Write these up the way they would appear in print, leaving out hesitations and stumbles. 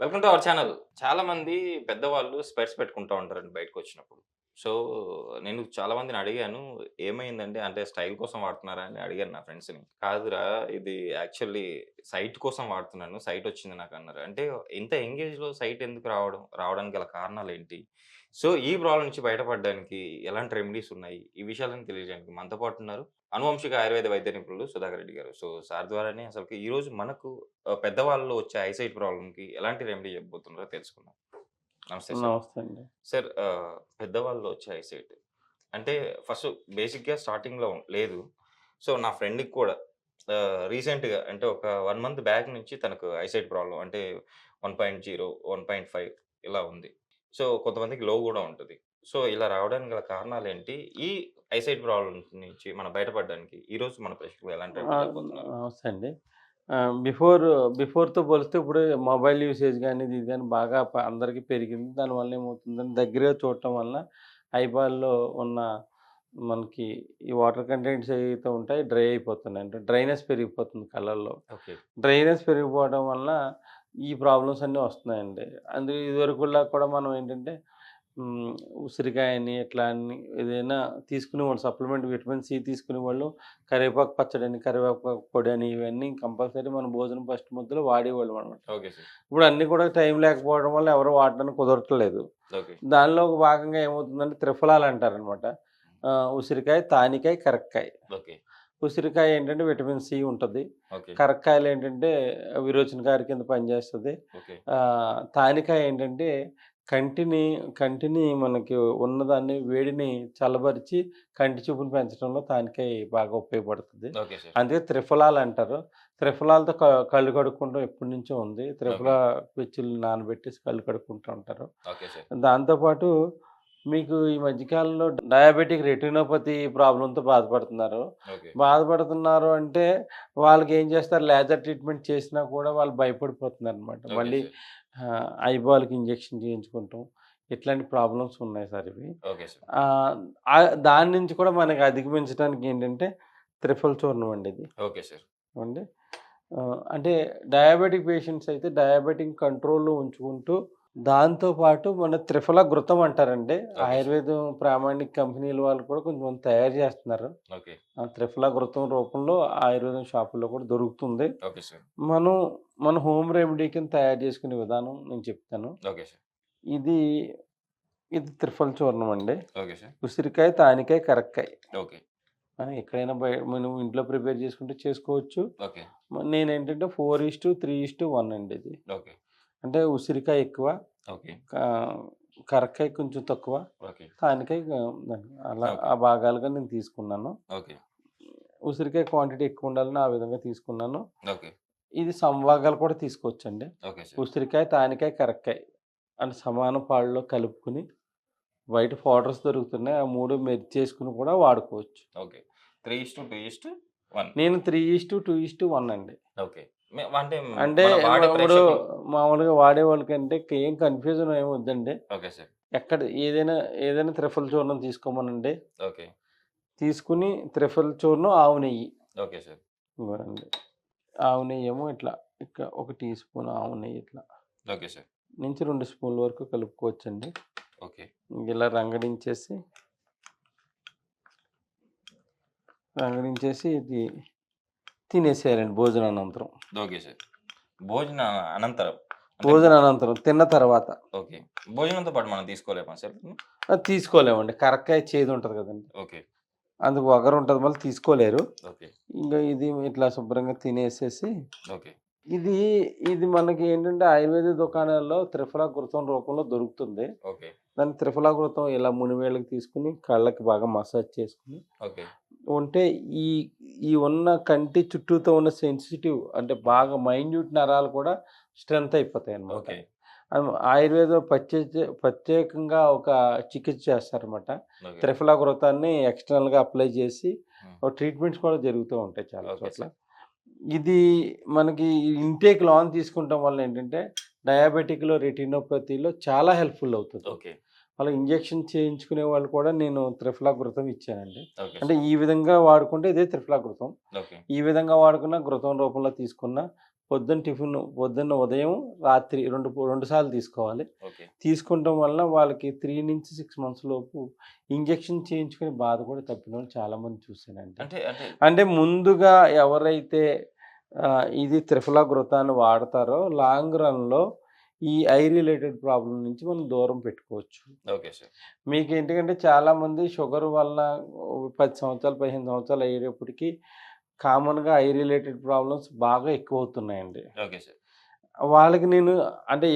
Welcome to our channel. చాలామంది పెద్దవాళ్ళు స్పెట్స్ పెట్టుకుంటా ఉంటారండి బయటకొచ్చినప్పుడు. సో, నేను చాలా మందిని అడిగాను. ఏమైందండి? అంటే స్టైల్ కోసం వాడుతున్నారా అని అడిగాను నా ఫ్రెండ్స్‌ని. కాదురా ఇది యాక్చువల్లీ సైట్ కోసం వాడుతున్నాను. సైట్ వచ్చింది నాకన్నారు. అంటే ఇంత యంగ్ ఏజ్‌లో సైట్ ఎందుకు రావడానికి గల కారణాలేంటి? సో, ఈ ప్రాబ్లమ్ నుంచి బయటపడడానికి ఎలాంటి రెమెడీస్ ఉన్నాయి? ఈ విషయాలన్నీ తెలియజేయడానికి మనతో పాటు ఉన్నారు. అనువంశిక ఆయుర్వేద వైద్య నిపుణులు సుధాకర్ రెడ్డి గారు. సో, సార్ ద్వారానే అసలుకి ఈరోజు మనకు పెద్దవాళ్ళలో వచ్చే ఐసైట్ ప్రాబ్లమ్‌కి ఎలాంటి రెమెడీ చెప్పబోతున్నారో తెలుసుకుందాం. నమస్తే సార్. నమస్తే అండి. సార్ పెద్దవాళ్ళలో వచ్చే ఐసైట్ అంటే ఫస్ట్ బేసిక్‌గా స్టార్టింగ్‌లో లేదు. సో, నా ఫ్రెండ్‌కి కూడా రీసెంట్‌గా అంటే ఒక 1 మంత్ బ్యాక్ నుంచి తనకు ఐసైట్ ప్రాబ్లమ్ అంటే 1.0, 1.5 ఇలా ఉంది. సో, కొంతమందికి లో గూడా ఉంటది. సో, ఇలా రావడానికి గల కారణాలేంటి? ఈ ఐసైట్ ప్రాబ్లమ్స్ నుంచి మనం బయటపడడానికి ఈరోజు మన ప్రేక్షకులు ఎలాంటి రెమెడీ చెప్పబోతున్నారు? నమస్తే అండి. బిఫోర్‌తో పోలిస్తే ఇప్పుడు మొబైల్ యూసేజ్ గాని, ఇది గాని బాగా అందరికి పెరిగింది. దానివల్ల ఏమవుతుందంటే దగ్గరగా చూడటం వలన ఐబాల్‌లో ఉన్న మనకి ఈ వాటర్ కంటెంట్స్ ఏవైతే ఉంటాయో డ్రై అయిపోతున్నాయి. అంటే డ్రైనెస్ పెరిగిపోతుంది కళ్ళల్లో. ఓకే. డ్రైనెస్ పెరిగిపోవడం వలన ఈ ప్రాబ్లమ్స్ అన్నీ వస్తున్నాయండి. ఇదివరకులా కూడా మనం ఏంటంటే హ్మ్. ఉసిరికాయని ఇట్లా అని ఏదైనా తీసుకునేవాళ్ళు సప్లిమెంట్ విటమిన్ సి తీసుకునేవాళ్ళు. కరివేపాకు పచ్చడని, కరివేపాకు పొడని ఇవన్నీ కంపల్సరీ మన భోజనం ఫస్ట్ ముద్దలో వాడేవాళ్ళమనమాట. Okay sir. ఇప్పుడు అన్నీ కూడా టైం లేకపోవడం వల్ల ఎవరు వాడడానికి కుదరట్లేదు. ఓకే. దానిలో ఒక భాగంగా ఏమవుతుందంటే త్రిఫలాలు అంటారనమాట. ఉసిరికాయ, తానికాయ, కరక్కాయ. ఓకే. ఉసిరికాయ ఏంటంటే విటమిన్ సి ఉంటది. ఓకే. కరక్కాయలు ఏంటంటే విరోచనకారి కింద పనిచేస్తది. ఓకే. తానికాయ ఏంటంటే కంటిని కంటిని మనకి ఉన్నదాన్ని వేడిని చల్లబరిచి కంటి చూపుని పెంచడంలో తానికాయ బాగా ఉపయోగపడుతది. Okay sir. అందుకే త్రిఫలాలు అంటారు. త్రిఫలాలతో కళ్ళు కడుక్కోవడం ఎప్పటినుంచో ఉంది. త్రిఫల ఓకే. పిచ్చులు నానబెట్టేసి కళ్ళు కడుక్కుంటూ ఉంటారు. Okay sir. దాంతో పాటు మీకు ఈ మధ్య కాలంలో డయాబెటిక్ రెటినోపతి ప్రాబ్లమ్‌తో బాధపడుతున్నారు. ఓకే. బాధపడుతున్నారు అంటే వాళ్ళకేం చేస్తారు లేజర్ ట్రీట్మెంట్ చేసినా కూడా వాళ్ళు భయపడిపోతున్నారనమాట. ఓకే మళ్ళీ సార్. ఐబాల్‌కి ఇంజెక్షన్ చేయించుకుంటాం. ఇట్లాంటి ప్రాబ్లమ్స్ ఉన్నాయి సార్ ఇవి. Okay sir. ఆహ్, దాని నుంచి కూడా మనకి అధిగమించడానికి ఏంటంటే త్రిఫల చూర్ణం అండి ఇది. Okay sir. ఏవండీ అంటే డయాబెటిక్ పేషెంట్స్ అయితే డయాబెటిక్ కంట్రోల్‌లో ఉంచుకుంటూ దాంతో పాటు మన త్రిఫల ఘృతం అంటారండి. Okay sir. ఆయుర్వేదం ప్రామాణిక కంపెనీల వాళ్ళు కూడా కొంతమంది తయారు చేస్తున్నారు. ఓకే. ఆ త్రిఫల ఘృతం రూపంలో ఆయుర్వేదం షాపుల్లో కూడా దొరుకుతుంది. Okay sir. మనం మన హోమ్ రెమెడీ కింద తయారు చేసుకునే విధానం నేను చెప్తాను. Okay sir. ఇది, ఇది త్రిఫల చూర్ణం అండి. Okay sir. ఉసిరికాయ, తానికాయ, కరక్కాయ. ఓకే. ఎక్కడైనా మనం ఇంట్లో ప్రిపేర్ చేసుకుంటే చేసుకోవచ్చు. ఓకే. నేనేంటంటే 4:3:1 అండి ఇది. ఓకే. అంటే ఉసిరికాయ ఎక్కువ, ఓకే. కా కరక్కాయ కొంచెం తక్కువ, ఓకే. తానికాయ అలా ఓకే. ఆ భాగాలుగా నేను తీసుకున్నాను. ఓకే. ఉసిరికాయ క్వాంటిటీ ఎక్కువ ఉండాలని ఆ విధంగా తీసుకున్నాను. ఓకే. ఇది సమభాగాలు కూడా తీసుకోవచ్చండి. Okay sir. ఉసిరికాయ, తానికాయ, కరక్కాయ అని సమాన పాళ్ళలో కలుపుకొని బయట పౌడర్స్ దొరుకుతున్నాయి. ఆ 3 మెర్జ్ చేసుకొని కూడా వాడుకోవచ్చు. ఓకే. 3:2:1. నేను 3:2:1 అండి. ఓకే. అంటే అంటే మన వాడే ఇప్పుడు ప్రేక్షకులు మామూలుగా వాడేవాళ్ళకంటే ఏం కన్‌ఫ్యూజన్ ఏమొద్దండి. Okay sir. ఎక్కడ ఏదైనా త్రిఫల చూర్ణం తీసుకోమనండి. ఓకే. తీసుకొని త్రిఫల చూర్ణం, ఆవు నెయ్యి ఓకే సార్. ఇవ్వరండి. ఆవు నెయ్యేమో ఇట్లా ఒక టీ స్పూన్ ఆవు నెయ్యి ఇట్లా ఓకే సార్. నుంచి 2 స్పూన్ల వరకు కలుపుకోవచ్చండి. ఓకే. ఇలా రంగడించేసి ఇది తినేసేయాలండి భోజనానంతరం. Okay sir. భోజన అనంతరం అంటే భోజనానంతరం తిన్న తర్వాత. ఓకే. భోజనంతో పాటు మనం తీసుకోలేమా సార్? అది తీసుకోలేమండి. కరక్కాయ చేదు ఉంటది కదండీ! ఓకే. అందుకు వగరుంటది మళ్ళీ తీసుకోలేరు. ఓకే. ఇది ఇట్లా శుభ్రంగా తినేసేసి ఓకే. ఇది ఇది మనకి ఏంటంటే ఆయుర్వేద దుకాణాల్లో త్రిఫల ఘృతం రూపంలో దొరుకుతుంది. ఓకే. దాన్ని త్రిఫల ఘృతం ఇలా మునివేళ్ళకి తీసుకొని కళ్ళకి బాగా మసాజ్ చేసుకొని ఓకే. ఉంటే ఈ ఈ ఉన్న కంటి చుట్టూతో ఉన్న సెన్సిటివ్ అంటే బాగా మైన్యూట్ నరాలు కూడా స్ట్రెంత్ అయిపోతాయన్నమాట. ఓకే. ఆయుర్వేదం ప్రత్యేకంగా ఒక చికిత్స చేస్తారన్నమాట. ఓకే. త్రిఫల ఘృతాన్ని ఎక్స్టర్నల్‌గా అప్లై చేసి ట్రీట్మెంట్స్ కూడా జరుగుతూ ఉంటాయి చాలా ఓకే చోట్ల. సార్. ఇది మనకి ఇంటేక్ లాంగ్ తీసుకుంటాం వల్ల ఏంటంటే డయాబెటిక్‌లో, రెటినోపతిలో చాలా హెల్ప్‌ఫుల్ అవుతది. ఓకే. అలా ఇంజెక్షన్ చేయించుకునే వాళ్ళు కూడా నేను త్రిఫల ఘృతం ఇచ్చానండి. ఓకే అంటే సార్. ఈ విధంగా వాడుకుంటే ఇదే త్రిఫల ఘృతం. ఓకే. ఈ విధంగా వాడుకున్న ఘృతం రూపంలో తీసుకున్న పొద్దున్న ఉదయం, రాత్రి 2 సార్లు తీసుకోవాలి. ఓకే. తీసుకుంటం వల్ల వాళ్ళకి 3-6 మంత్స్ లోపు ఇంజెక్షన్ చేయించుకునే బాధ కూడా తప్పినోళ్ళు చాలామంది చూసానండి. అంటే అంటే అంటే ముందుగా ఎవరైతే ఇది త్రిఫలాగ్రుతాన్ని వాడతారో లాంగ్ రన్‌లో ఈ ఐ రిలేటెడ్ ప్రాబ్లమ్ నుంచి మనం దూరం పెట్టుకోవచ్చు. Okay sir. మీకేంటికంటే చాలామంది షుగర్ వలన 10 సంవత్సరాలు, 15 సంవత్సరాలు అయ్యేటప్పటికి కామన్‌గా ఐ రిలేటెడ్ ప్రాబ్లమ్స్ బాగా ఎక్కువవుతున్నాయండి. Okay sir. వాళ్ళకి నేను అంటే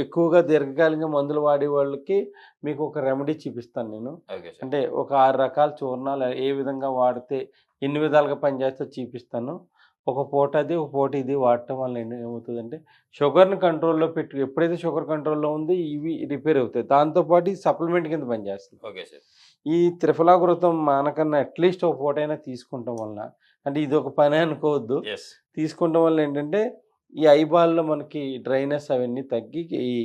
ఎక్కువగా దీర్ఘకాలిక మందులు వాడే వాళ్ళకి మీకు ఒక రెమెడీ చూపిస్తాను నేను. Okay sir. అంటే ఒక 6 రకాల చూర్ణాలు ఏ విధంగా వాడితే ఎన్ని విధాలుగా పనిచేస్తాయో చూపిస్తాను. ఒక పూట అది, ఒక పూట ఇది వాడటం వల్ల ఏమవుతదంటే షుగర్‌ని కంట్రోల్‌లో ఎప్పుడైతే షుగర్ కంట్రోల్‌లో ఉంది ఇవి రిపేర్ అవుతాయి. దాంతో పాటు ఈ సప్లిమెంట్ కింద పనిచేస్తుంది. Okay sir. ఈ త్రిఫలాగ్రుతం మానకన్నా అట్‌లీస్ట్ ఒక పూటైనా తీసుకుంటం వలన అంటే ఇది ఒక పనే అనుకోవద్దు. యెస్. తీసుకుంటం వల్ల ఏంటంటే ఈ ఐబాల్‌లో మనకి డ్రైనెస్ అవన్నీ తగ్గి ఈ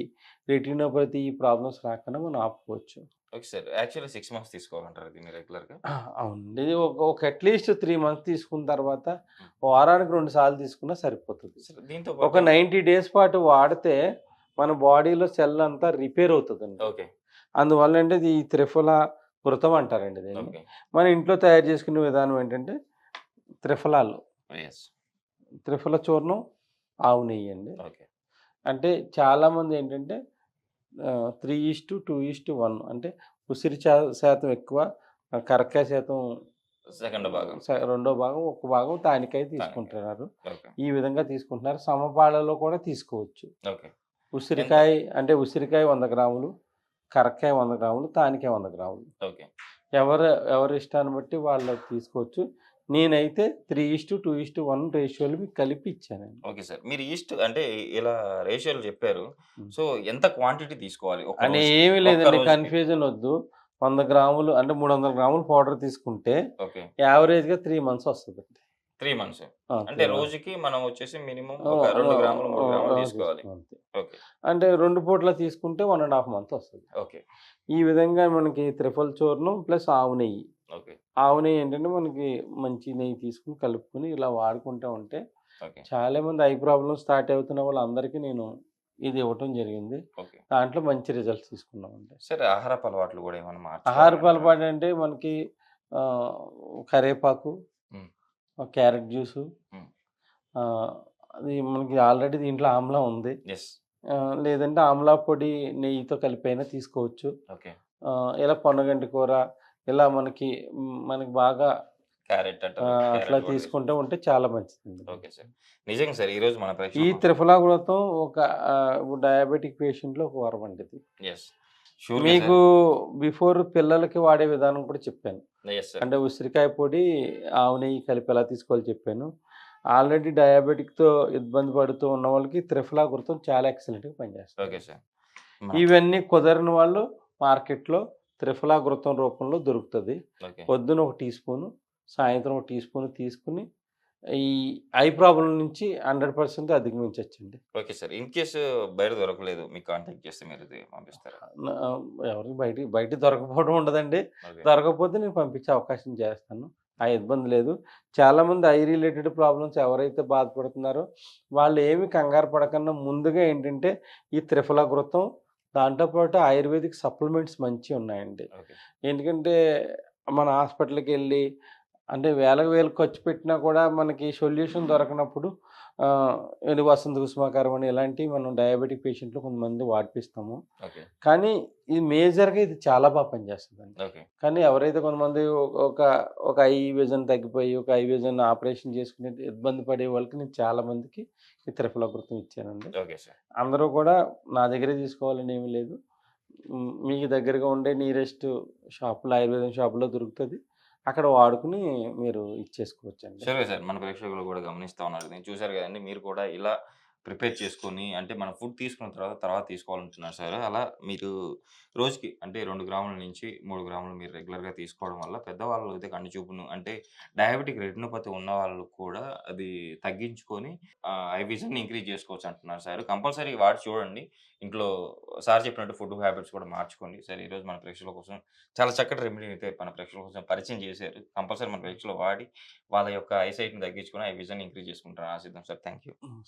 రెటినోపతి ఈ ప్రాబ్లమ్స్ రాకుండా మనం ఆపుకోవచ్చు. Okay sir. యాక్చువల్లీ 6 మంత్స్ తీసుకోవాలంటారా దీన్ని రెగ్యులర్‌గా? అవునండి. ఇది ఒక అట్‌లీస్ట్ 3 మంత్స్ తీసుకున్న తర్వాత వారానికి 2 సార్లు తీసుకున్నా సరిపోతది. సార్ దీంతో ఒక పాటు 90 డేస్ పాటు వాడితే మన బాడీలో సెల్ అంతా రిపేర్ అవుతదండి. ఓకే. అందువల్ల అంటే ఇది త్రిఫలాగ్రుతం అంటారండి దీన్ని. ఓకే. మన ఇంట్లో తయారు చేసుకునే విధానం ఏంటంటే త్రిఫలాలు, యెస్. త్రిఫల చూర్ణం, ఆవు నెయ్యి అండి. ఓకే. అంటే చాలామంది ఏంటంటే 3:2:1 అంటే ఉసిరి శాతం ఎక్కువ, కరక్కాయ శాతం సెకండ్ భాగం. రెండో భాగం, ఒక భాగం తానికాయ తీసుకుంటున్నారు. ఓకే. ఈ విధంగా తీసుకుంటున్నారు. సమపాలలో కూడా తీసుకోవచ్చు. ఓకే. ఉసిరికాయ 100 గ్రాములు, కరక్కాయ 100 గ్రాములు, తానికాయ 100 గ్రాములు. ఓకే. ఎవరి ఇష్టాన్ని బట్టి వాళ్ళు తీసుకోవచ్చు. నేనైతే 3:2:1 రేషియోలు మీకు కలిపి ఇచ్చానండి. Okay sir. మీరు అంటే ఇలా రేషియోలు చెప్పారు. హ్మ్. సో ఎంత క్వాంటిటీ తీసుకోవాలి ఒక అని రోజుకి? ఏమి ఒక్క లేదండి, రోజుకి? కన్‌ఫ్యూజన్ వద్దు. 100 గ్రాములు అంటే 300 గ్రాములు పౌడర్ తీసుకుంటే ఓకే. యావరేజ్‌గా 3 మంత్స్ వస్తదండి. 3 మంత్స్. ఆ! అంటే 3 మంత్స్. రోజుకి మనం వచ్చేసి మినిమమ్ ఒక 2 గ్రాములు, 3 గ్రాములు తీసుకోవాలి. అంతే. ఓకే. అంటే 2 పూటల తీసుకుంటే 1 ½ మంత్ వస్తది. ఓకే. ఈ విధంగా మనకి త్రిఫల చూర్ణం ప్లస్ ఆవు నెయ్యి. ఓకే. ఆవు నెయ్యి ఏంటంటే మనకి మంచి నెయ్యి తీసుకొని కలుపుకొని ఇలా వాడుకుంటా ఉంటే ఓకే. చాలామంది ఐ ప్రాబ్లమ్ స్టార్ట్ అవుతున్న వాళ్ళందరికీ నేను ఇది ఇవ్వటం జరిగింది. ఓకే. దాంట్లో మంచి రిజల్ట్స్ తీసుకున్నామండి. సరే ఆహారపు అలవాట్లు కూడా ఏమైనా ఆహారపు మార్చుకోవాలంటారా? అలవాటు అంటే మనకి కరివేపాకు, హ్మ్. క్యారెట్ జ్యూసు, హ్మ్. అది మనకి ఆల్రెడీ దీంట్లో ఆమ్లా ఉంది. యెస్. లేదంటే ఆమ్లా పొడి నెయ్యితో కలిపైనా తీసుకోవచ్చు. ఓకే. ఇలా పొన్నగంటి కూర ఇలా మనకి బాగా క్యారెట్ అంటారు. అట్లా క్యారెట్ కూడా తీసుకుంటూ ఉంటే చాలా మంచిదండి. Okay sir. నిజంగా సార్ ఈరోజు మన ఈ ప్రేక్షకులు త్రిఫలాగ్రుతం ఒక డయాబెటిక్ పేషెంట్‌లో ఒక వరం అండి ఇది. యెస్. షూర్‌గా మీకు సార్. బిఫోర్ పిల్లలకి వాడే విధానం కూడా చెప్పాను. Yes sir. అంటే ఉసిరికాయ పొడి, ఆవు నెయ్యి కలిపి ఎలా తీసుకోవాలో చెప్పాను. ఆల్రెడీ డయాబెటిక్‌తో ఇబ్బంది పడుతూ ఉన్న వాళ్ళకి త్రిఫలాగ్రుతం చాలా ఎక్సలెంట్‌గా పనిచేస్తుంది. Okay sir. ఇవన్నీ కుదరని వాళ్ళు మార్కెట్‌లో త్రిఫలాగ్రుతం రూపంలో దొరుకుతది. ఓకే. పొద్దున ఒక టీ స్పూను, సాయంత్రం ఒక టీ స్పూను తీసుకొని ఈ ఐ ప్రాబ్లమ్ నుంచి 100% అధిగమించొచ్చండి. Okay sir. ఇన్ కేస్ బయట దొరకలేదు మీకు కాంటాక్ట్ చేస్తే మీరు ఇది పంపిస్తారా? ఎవరికి బయట దొరకపోవడం ఉండదండి. ఓకే. దొరకకపోతే నేను పంపించే అవకాశం చేస్తాను. ఆ ఇబ్బంది లేదు. చాలామంది ఐ రిలేటెడ్ ప్రాబ్లమ్స్ ఎవరైతే బాధపడుతున్నారో వాళ్ళు ఏమి కంగారు పడకుండా ముందుగా ఏంటంటే ఈ త్రిఫలాగ్రుతం, దాంతో పాటు ఆయుర్వేదిక్ సప్లిమెంట్స్ మంచివి ఉన్నాయండి. ఓకే. ఎందుకంటే మన హాస్పిటల్‌కెళ్ళి అంటే వేలకు వేలు ఖర్చు పెట్టినా కూడా మనకి సొల్యూషన్ దొరకనప్పుడు ఇది వసంత కుసుమాకారం అని ఇలాంటివి మనం డయాబెటిక్ పేషెంట్‌లో కొంతమంది వాడిపిస్తాము. ఓకే. కానీ ఇది మేజర్‌గా ఇది చాలా బాగా పనిచేస్తదండి. ఓకే. కానీ ఎవరైతే కొంతమంది ఒక ఐ విజన్ తగ్గిపోయి ఒక ఐ విజన్ ఆపరేషన్ చేసుకునే ఇబ్బంది పడే వాళ్ళకి నేను చాలా మందికి ఈ త్రిఫలాగ్రుతం ఇచ్చానండి. Okay sir. అందరూ కూడా నా దగ్గరే తీసుకోవాలని ఏమీ లేదు. మీకు దగ్గరగా ఉండే నియరెస్ట్ షాపులో ఆయుర్వేదం షాపులో దొరుకుతది. అక్కడ వాడుకొని మీరు ఇచ్చేసుకోవచ్చండి. సరే సార్. మన ప్రేక్షకులు కూడా గమనిస్తా ఉన్నారు. నేను చూసారు కదండీ! మీరు కూడా ఇలా ప్రిపేర్ చేసుకొని అంటే మనం ఫుడ్ తీసుకున్న తర్వాత తీసుకోవాలంటున్నారు సార్. అలా మీరు రోజుకి అంటే 2 గ్రాముల నుంచి 3 గ్రాములు మీరు రెగ్యులర్‌గా తీసుకోవడం వల్ల పెద్దవాళ్ళు అయితే కంటి చూపును అంటే డయాబెటిక్ రెటినోపతి ఉన్నవాళ్ళు కూడా అది తగ్గించుకొని ఐ విజన్‌ని ఇంక్రీజ్ చేసుకోవచ్చు అంటున్నారు సార్. కంపల్సరీ వాడి చూడండి. ఇంట్లో సార్ చెప్పినట్టు ఫుడ్ హ్యాబిట్స్ కూడా మార్చుకోండి. సార్ ఈరోజు మన ప్రేక్షకుల కోసం చాలా చక్కటి రెమెడీని అయితే మన ప్రేక్షకుల కోసం పరిచయం చేశారు. కంపల్సరీ మన ప్రేక్షకులు వాడి వాళ్ళ యొక్క ఐసైట్‌ని తగ్గించుకొని ఐ విజన్ ఇంక్రీజ్ చేసుకుంటారని ఆశిద్దాం సార్. Thank you. హ్మ్.